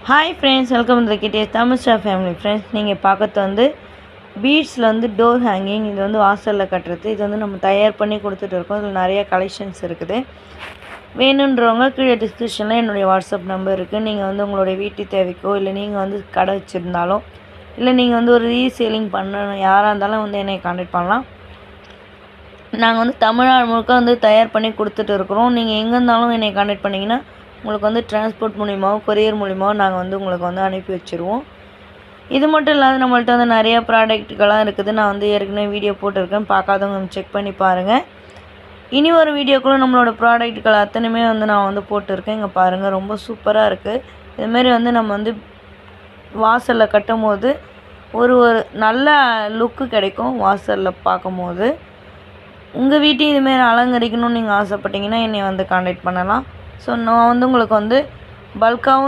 Hi friends, welcome to Kitty's Tamil star family. Friends, நீங்கள் பார்க்கறது வந்து பீட்ஸில் வந்து டோர் ஹேங்கிங். இது வந்து வாசலில் கட்டுறது. இது வந்து நம்ம தயார் பண்ணி கொடுத்துட்டு இருக்கோம். இதில் நிறைய கலெக்ஷன்ஸ் இருக்குது. வேணுன்றவங்க கீழே டிஸ்கிரிப்ஷனில் என்னுடைய வாட்ஸ்அப் நம்பர் இருக்குது. நீங்கள் வந்து உங்களுடைய வீட்டு தேவைக்கோ இல்லை நீங்கள் வந்து கடை வச்சுருந்தாலும் இல்லை நீங்கள் வந்து ஒரு ரீசேலிங் பண்ணணும் யாராக இருந்தாலும் வந்து என்னை கான்டாக்ட் பண்ணலாம். நாங்கள் வந்து தமிழ்நாடு முழுக்க வந்து தயார் பண்ணி கொடுத்துட்டு இருக்கிறோம். நீங்கள் எங்கே இருந்தாலும் என்னை கான்டாக்ட் பண்ணிங்கன்னா உங்களுக்கு வந்து டிரான்ஸ்போர்ட் மூலிமாவோ கொரியர் மூலிமாவோ நாங்கள் வந்து உங்களுக்கு வந்து அனுப்பி வச்சுருவோம். இது மட்டும் இல்லாத நம்மள்ட்ட வந்து நிறைய ப்ராடக்ட்டுகள்லாம் இருக்குது. நான் வந்து ஏற்கனவே வீடியோ போட்டிருக்கேன். பார்க்காதவங்க செக் பண்ணி பாருங்கள். இனி ஒரு வீடியோக்குள்ளே நம்மளோட ப்ராடக்ட்டுகள் அத்தனையுமே வந்து நான் வந்து போட்டிருக்கேன். இங்கே பாருங்கள், ரொம்ப சூப்பராக இருக்குது. இதுமாரி வந்து நம்ம வந்து வாசலில் கட்டும் போது ஒரு நல்ல லுக்கு கிடைக்கும். வாசலில் பார்க்கும்போது உங்கள் வீட்டையும் இதுமாரி அலங்கரிக்கணும்னு நீங்கள் ஆசைப்பட்டீங்கன்னா என்னை வந்து கான்டாக்ட் பண்ணலாம். ஸோ நான் வந்து உங்களுக்கு வந்து பல்காகவும்